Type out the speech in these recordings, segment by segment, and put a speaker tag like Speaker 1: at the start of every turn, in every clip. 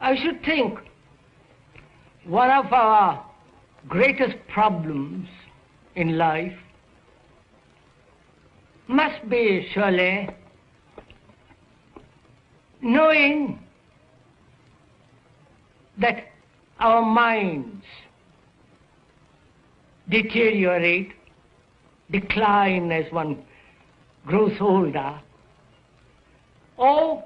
Speaker 1: I should think one of our greatest problems in life must be surely knowing that our minds deteriorate, decline as one grows older, or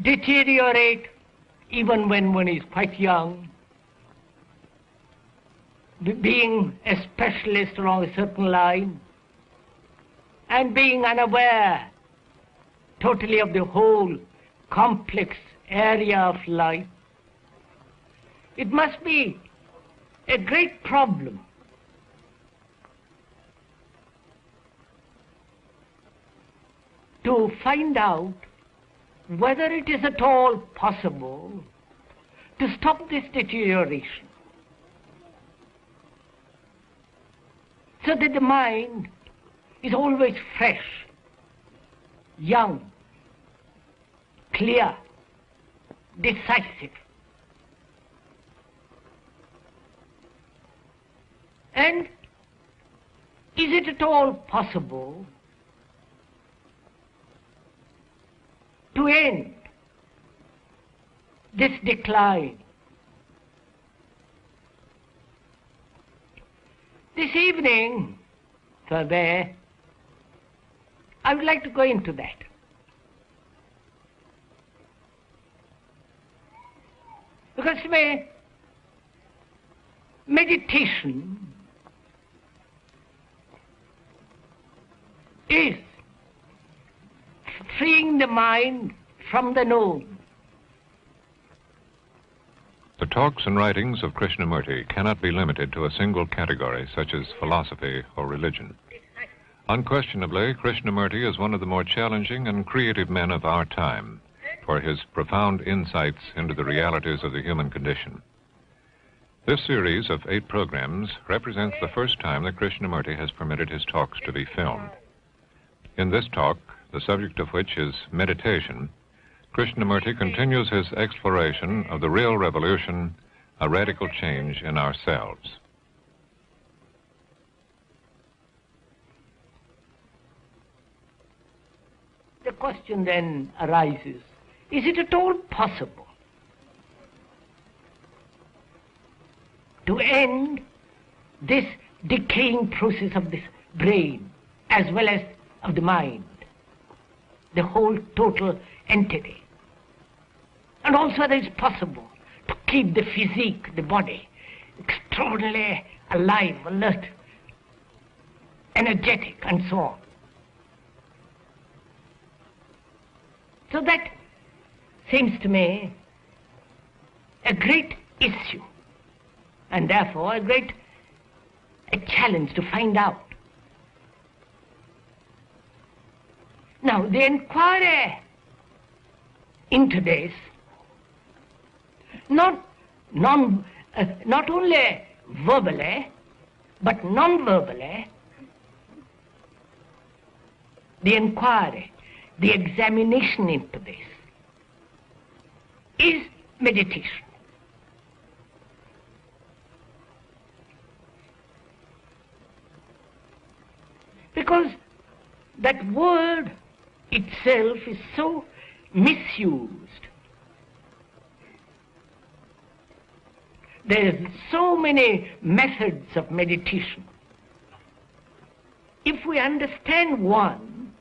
Speaker 1: deteriorate even when one is quite young, being a specialist along a certain line and being unaware totally of the whole complex area of life. It must be a great problem to find out whether it is at all possible to stop this deterioration, so that the mind is always fresh, young, clear, decisive. And is it at all possible to end this decline? This evening, further, I would like to go into that. Because meditation is freeing the mind from the known.
Speaker 2: The talks and writings of Krishnamurti cannot be limited to a single category, such as philosophy or religion. Unquestionably, Krishnamurti is one of the more challenging and creative men of our time for his profound insights into the realities of the human condition. This series of 8 programs represents the first time that Krishnamurti has permitted his talks to be filmed. In this talk, the subject of which is meditation, Krishnamurti continues his exploration of the real revolution, a radical change in ourselves.
Speaker 1: The question then arises, is it at all possible to end this decaying process of this brain as well as of the mind, the whole total entity? And also that it's possible to keep the physique, the body, extraordinarily alive, alert, energetic, and so on. So that seems to me a great issue, and therefore a challenge to find out. Now, the inquiry into this, not only verbally, but non-verbally, the inquiry, the examination into this, is meditation. Because that word itself is so misused. There's so many methods of meditation. If we understand one,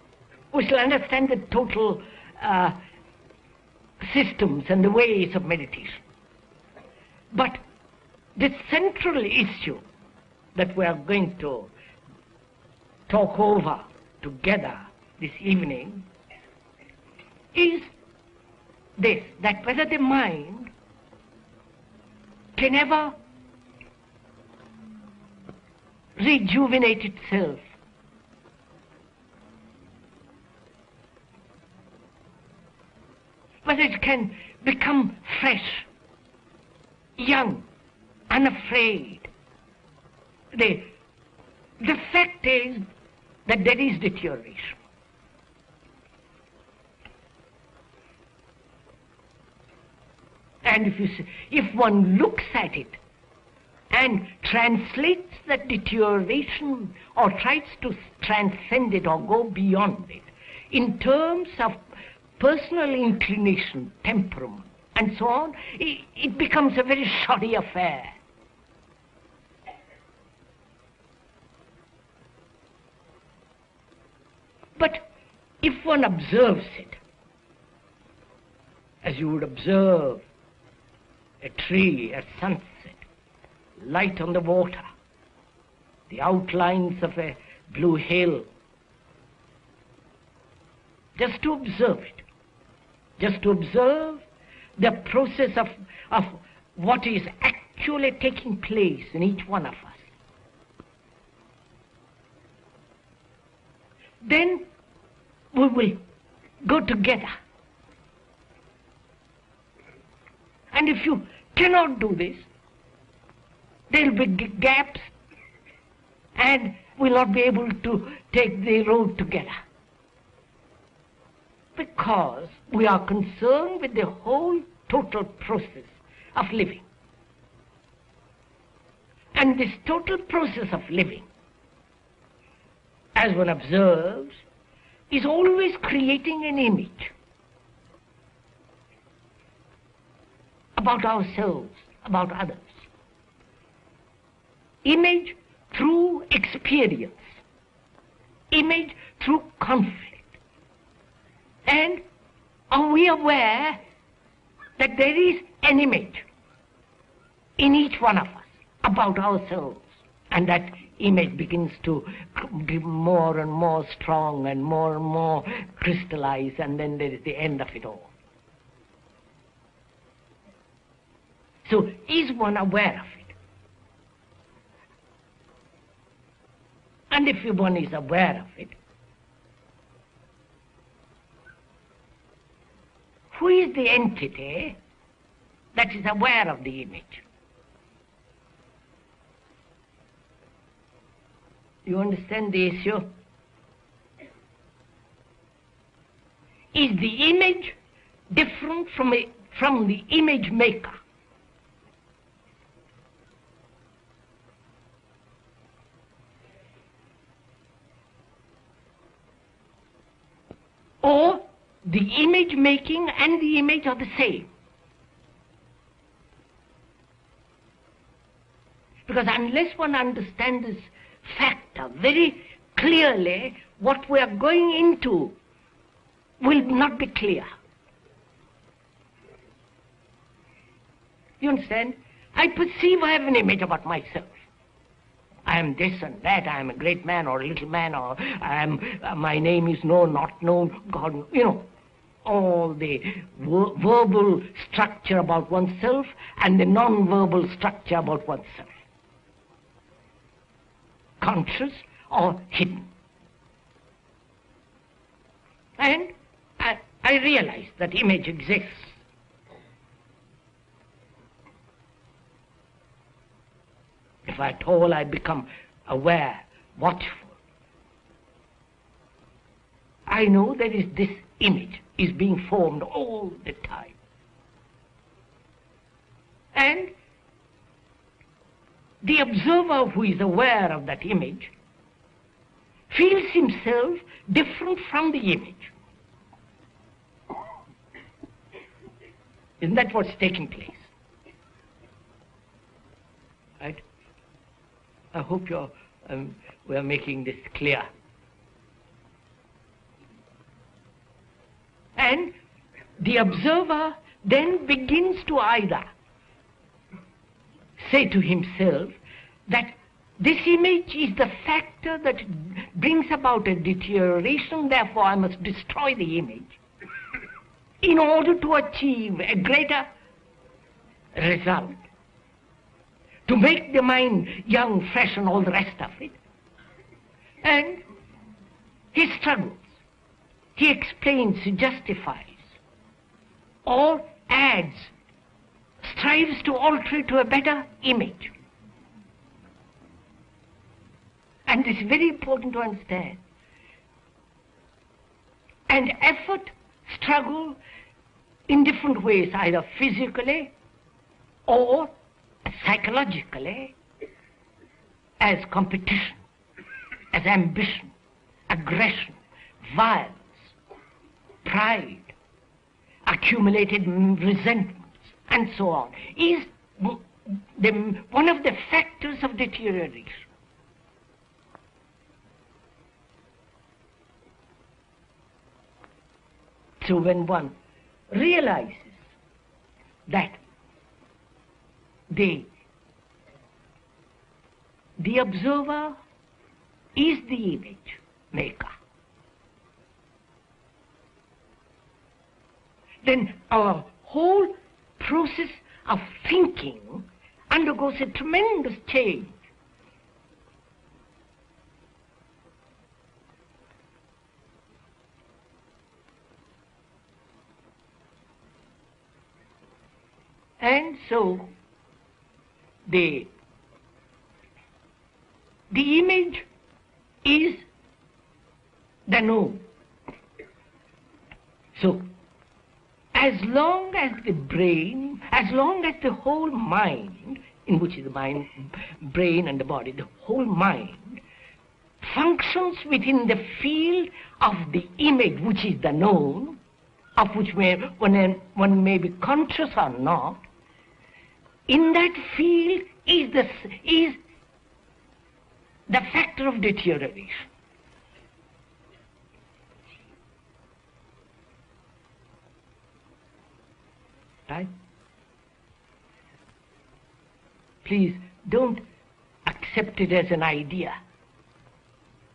Speaker 1: we shall understand the total systems and the ways of meditation. But the central issue that we are going to talk over together this evening is this, that whether the mind can ever rejuvenate itself. Whether it can become fresh, young, unafraid. The fact is that there is deterioration. And if one looks at it and translates that deterioration or tries to transcend it or go beyond it in terms of personal inclination, temperament, and so on, it becomes a very shoddy affair. But if one observes it, as you would observe a tree at sunset, light on the water, the outlines of a blue hill, just to observe it, just to observe the process of what is actually taking place in each one of us. Then we will go together. And if you cannot do this, there will be gaps and we'll not be able to take the road together. Because we are concerned with the whole total process of living. And this total process of living, as one observes, is always creating an image about ourselves, about others. Image through experience, image through conflict. And are we aware that there is an image in each one of us about ourselves, and that image begins to be more and more strong and more crystallized, and then there is the end of it all. So is one aware of it? And if one is aware of it, who is the entity that is aware of the image? You understand the issue? Is the image different from the image maker? Or the image making and the image are the same? Because unless one understands this factor very clearly, what we are going into will not be clear. You understand? I perceive I have an image about myself. I am this and that, I am a great man or a little man, or I am, my name is known, not known, God, you know, all the verbal structure about oneself and the non-verbal structure about oneself. Conscious or hidden. And I realize that image exists. If at all I become aware, watchful, I know there is this image is being formed all the time. And the observer who is aware of that image feels himself different from the image. Isn't that what's taking place? Right? I hope we are making this clear. And the observer then begins to either say to himself that this image is the factor that brings about a deterioration, therefore I must destroy the image in order to achieve a greater result, to make the mind young, fresh, and all the rest of it. And he struggles, he explains, he justifies, or adds, strives to alter it to a better image. And this is very important to understand. And effort, struggle in different ways, either physically or psychologically as competition, as ambition, aggression, violence, pride, accumulated resentments, and so on, is one of the factors of deterioration. So when one realizes that the observer is the image maker, then our whole process of thinking undergoes a tremendous change. And so the image is the known. So as long as the brain, as long as the whole mind, in which is the mind, brain and the body, the whole mind functions within the field of the image, which is the known, of which one may be conscious or not, in that field is the factor of deterioration. Right? Please don't accept it as an idea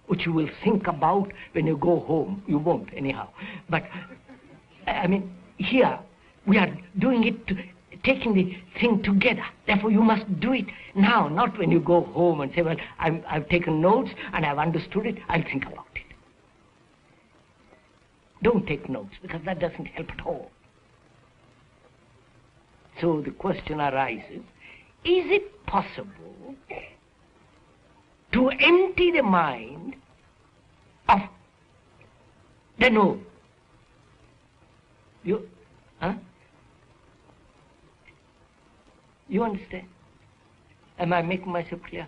Speaker 1: which you will think about when you go home. You won't anyhow. But I mean, here we are doing it, taking the thing together. Therefore you must do it now, not when you go home and say, well, I've taken notes and I've understood it, I'll think about it. Don't take notes, because that doesn't help at all. So the question arises, is it possible to empty the mind of the known? You understand? Am I making myself clear?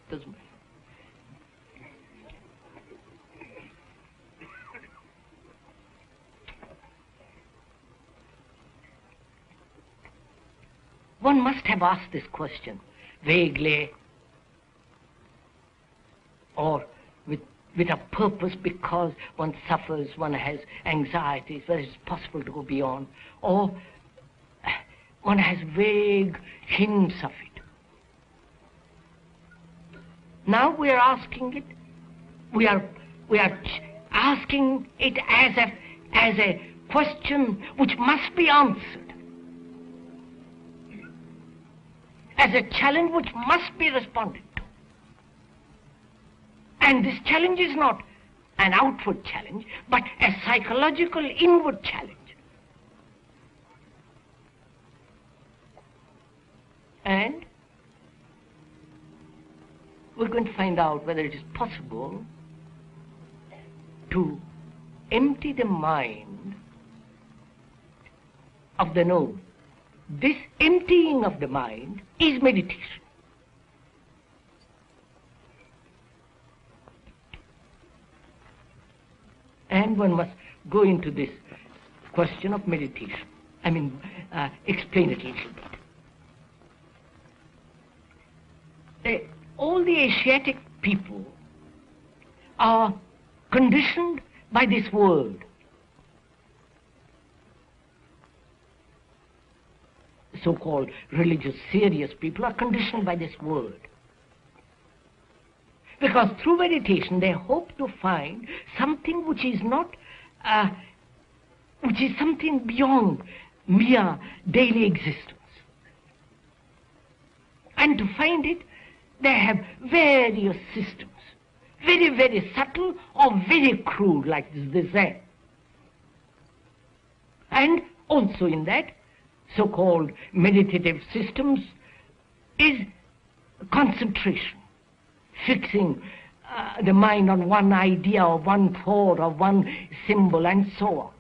Speaker 1: Doesn't matter. One must have asked this question vaguely or with a purpose, because one suffers, one has anxieties, whether it's possible to go beyond, or one has vague hints of it. Now we are asking it, we are asking it as a question which must be answered, as a challenge which must be responded to. And this challenge is not an outward challenge, but a psychological inward challenge. And we're going to find out whether it is possible to empty the mind of the known. This emptying of the mind is meditation. And one must go into this question of meditation. Explain it a little bit. All the Asiatic people are conditioned by this world. So-called religious, serious people are conditioned by this world. Because through meditation they hope to find something which is not, which is something beyond mere daily existence. And to find it, they have various systems, very, very subtle or very crude, like the Zen. And also in that, so-called meditative systems is concentration, fixing the mind on one idea or one thought or one symbol and so on.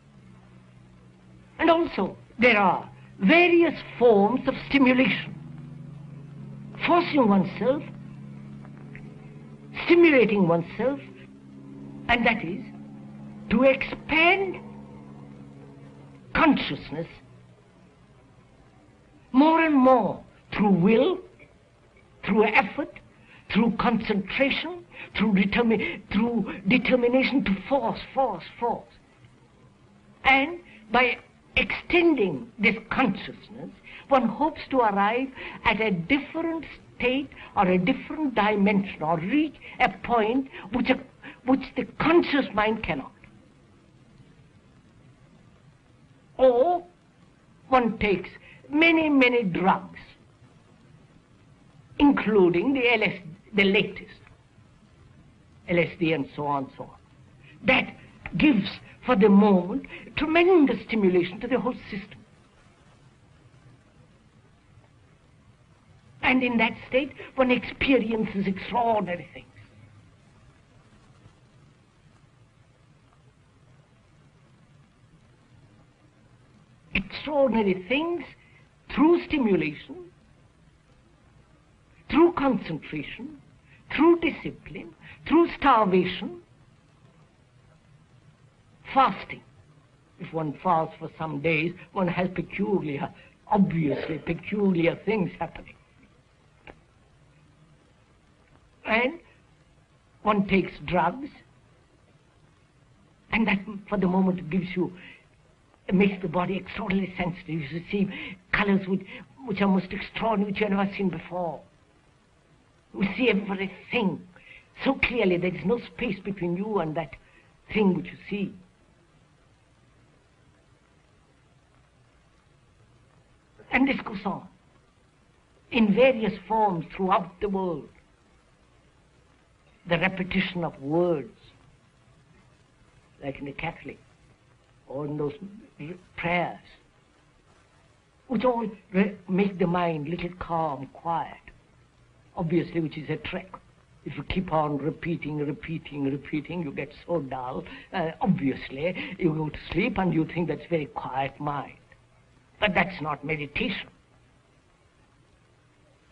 Speaker 1: And also there are various forms of stimulation, forcing oneself, stimulating oneself, and that is to expand consciousness more and more through will, through effort, through concentration, through determination to force. And by extending this consciousness, one hopes to arrive at a different state or a different dimension, or reach a point which the conscious mind cannot. Or one takes many drugs, including the latest, LSD and so on. That gives, for the moment, tremendous stimulation to the whole system. And in that state, one experiences extraordinary things. Extraordinary things through stimulation, through concentration, through discipline, through starvation, fasting. If one fasts for some days, one has obviously peculiar things happening. And one takes drugs, and that for the moment makes the body extraordinarily sensitive. You see colors which are most extraordinary, which you have never seen before. You see everything so clearly, there is no space between you and that thing which you see. And this goes on in various forms throughout the world. The repetition of words, like in the Catholic, or in those prayers, which all make the mind a little calm, quiet, obviously, which is a trick. If you keep on repeating, you get so dull. Obviously, you go to sleep and you think that's very quiet mind. But that's not meditation.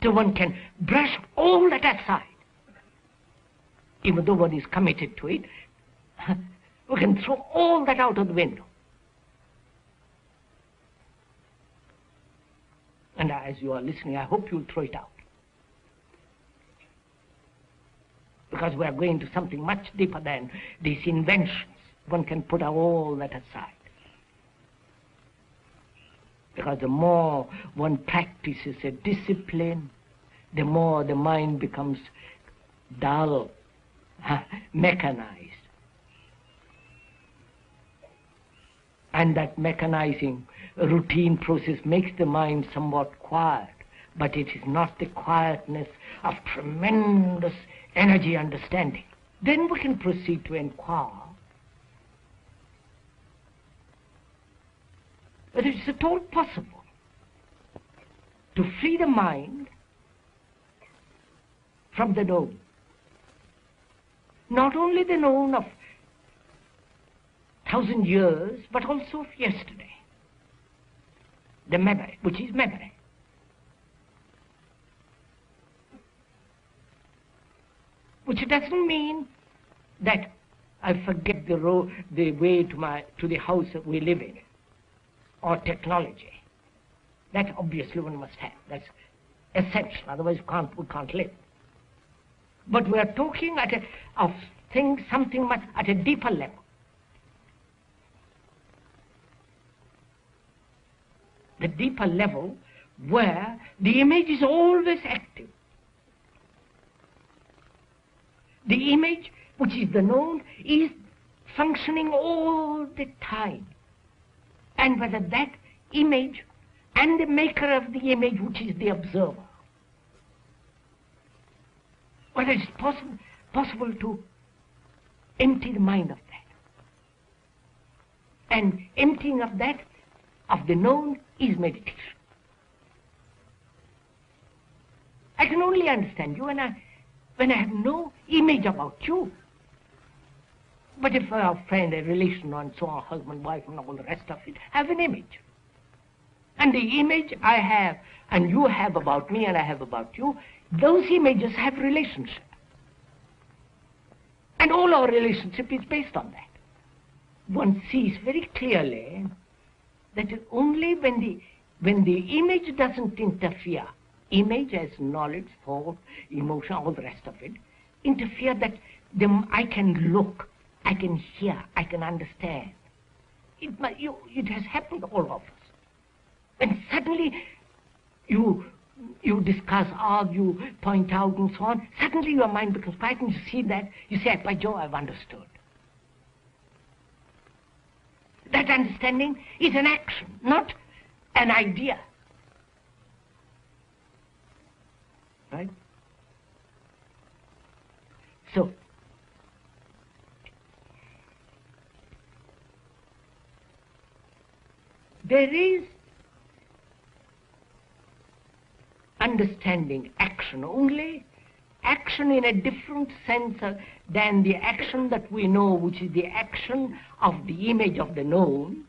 Speaker 1: So one can brush all that aside. Even though one is committed to it, we can throw all that out of the window. And as you are listening, I hope you'll throw it out. Because we are going to something much deeper than these inventions. One can put all that aside. Because the more one practices a discipline, the more the mind becomes dull, mechanized. And that mechanizing routine process makes the mind somewhat quiet, but it is not the quietness of tremendous energy understanding. Then we can proceed to inquire whether it's at all possible to free the mind from the known. Not only the known of 1,000 years, but also of yesterday. The memory, which is memory. Which doesn't mean that I forget the way to the house that we live in, or technology. That obviously one must have. That's essential. Otherwise we can't live. But we are talking of things, something much at a deeper level. The deeper level where the image is always active. The image, which is the known, is functioning all the time. And whether that image and the maker of the image, which is the observer, whether it's possible to empty the mind of that. And emptying of that, of the known, is meditation. I can only understand you when I have no image about you. But if a friend, a relation, and so on, husband, wife, and all the rest of it, have an image. And the image I have and you have about me and I have about you, those images have relationship. And all our relationship is based on that. One sees very clearly that only when the image doesn't interfere, image as knowledge, thought, emotion, all the rest of it, interfere that I can look, I can hear, I can understand. It has happened to all of us. And suddenly you discuss, argue, point out and so on, suddenly your mind becomes quiet and you see that, you say, by Jove, I've understood. That understanding is an action, not an idea. Right? So, there is understanding action only, action in a different sense than the action that we know, which is the action of the image of the known.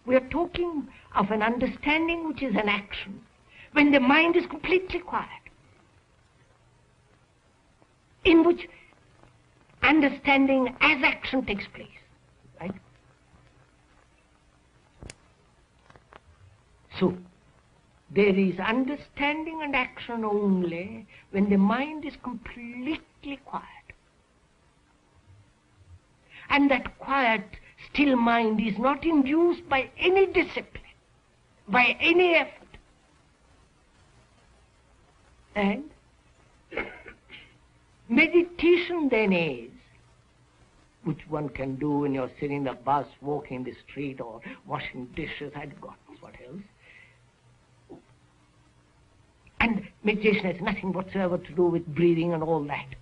Speaker 1: We are talking of an understanding which is an action when the mind is completely quiet, in which understanding as action takes place, right? So, there is understanding and action only when the mind is completely quiet. And that quiet, still mind is not induced by any discipline, by any effort. And meditation then is, which one can do when you're sitting in the bus, walking in the street, or washing dishes, I've got what else. And meditation has nothing whatsoever to do with breathing and all that.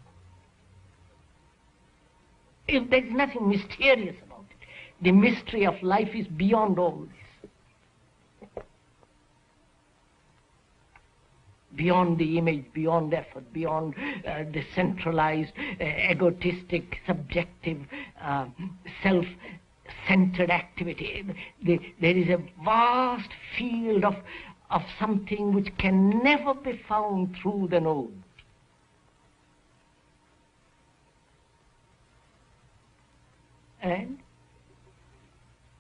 Speaker 1: If there's nothing mysterious about it, the mystery of life is beyond all this. Beyond the image, beyond effort, beyond the centralized, egotistic, subjective, self-centered activity. There is a vast field of something which can never be found through the known. And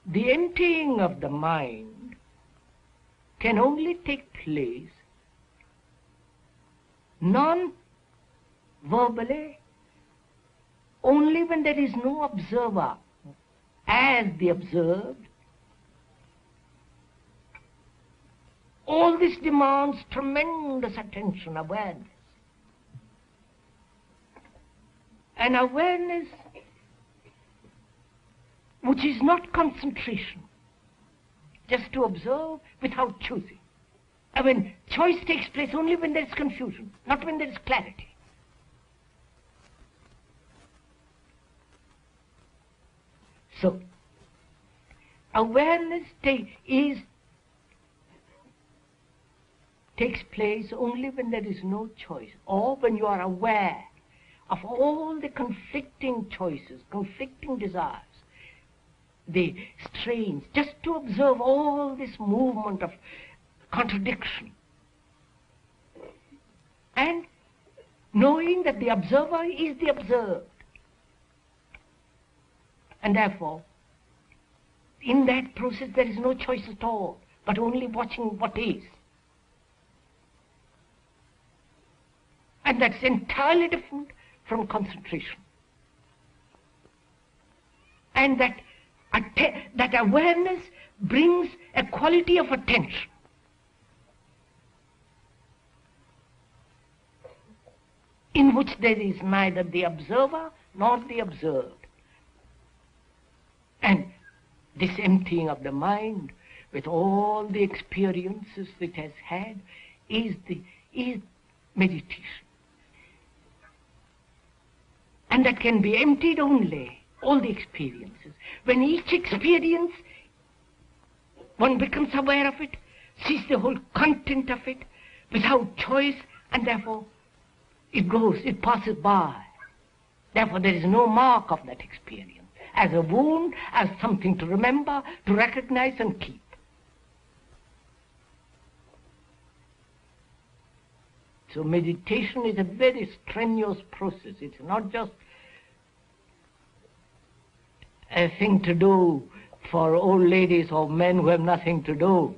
Speaker 1: the emptying of the mind can only take place non-verbally, only when there is no observer as the observed. All this demands tremendous attention, awareness. An awareness which is not concentration, just to observe without choosing. I mean, choice takes place only when there is confusion, not when there is clarity. So, awareness takes place only when there is no choice, or when you are aware of all the conflicting choices, conflicting desires, the strains, just to observe all this movement of contradiction. And knowing that the observer is the observed. And therefore, in that process there is no choice at all, but only watching what is. And that's entirely different from concentration. And that awareness brings a quality of attention. In which there is neither the observer nor the observed. And this emptying of the mind with all the experiences it has had is meditation. And that can be emptied only, all the experiences. When each experience, one becomes aware of it, sees the whole content of it, without choice, and therefore it goes, it passes by. Therefore there is no mark of that experience, as a wound, as something to remember, to recognize and keep. So meditation is a very strenuous process. It's not just a thing to do for old ladies or men who have nothing to do.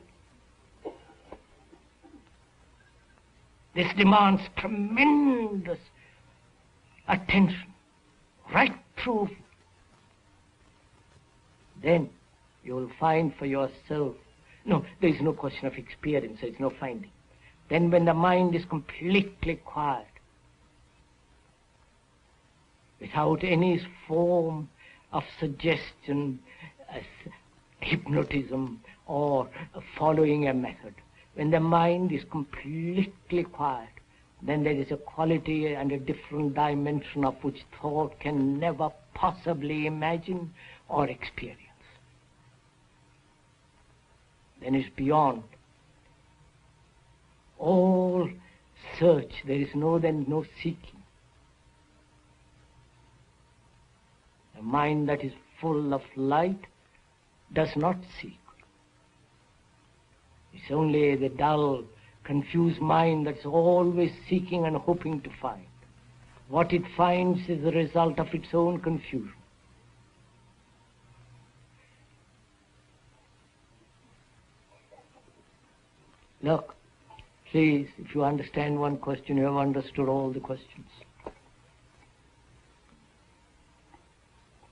Speaker 1: This demands tremendous attention, right through. Then you will find for yourself, no, there is no question of experience, there is no finding. Then when the mind is completely quiet, without any form of suggestion, hypnotism, or following a method, when the mind is completely quiet, then there is a quality and a different dimension of which thought can never possibly imagine or experience. Then it's beyond all search. There is no seeking. A mind that is full of light does not seek. It's only the dull, confused mind that's always seeking and hoping to find. What it finds is the result of its own confusion. Look, please, if you understand one question, you have understood all the questions.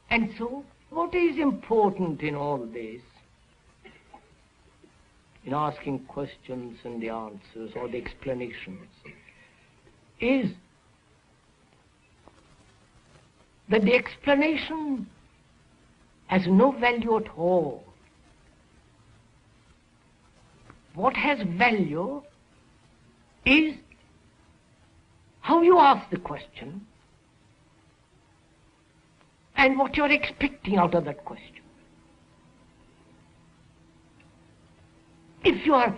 Speaker 1: And so, what is important in all this, in asking questions and the answers or the explanations, is that the explanation has no value at all. What has value is how you ask the question and what you're expecting out of that question. If you are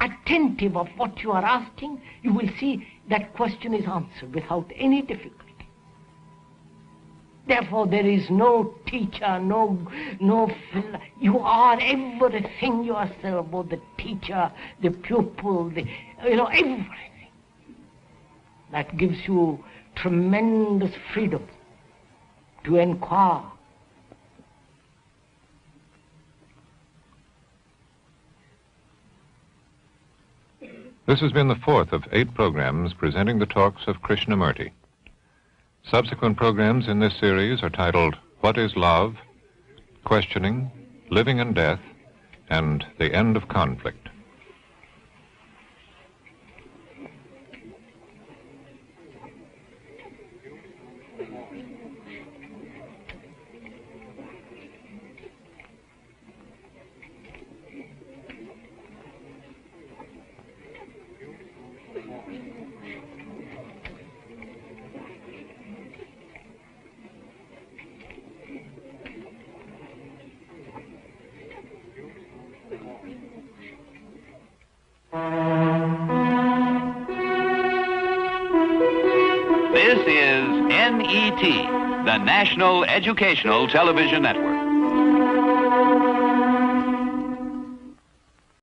Speaker 1: attentive of what you are asking, you will see that question is answered without any difficulty. Therefore, there is no teacher, you are everything yourself, both the teacher, the pupil, everything. That gives you tremendous freedom to inquire.
Speaker 2: This has been the fourth of 8 programs presenting the talks of Krishnamurti. Subsequent programs in this series are titled What is Love?, Questioning, Living and Death, and The End of Conflict.
Speaker 3: This is NET, the National Educational Television Network.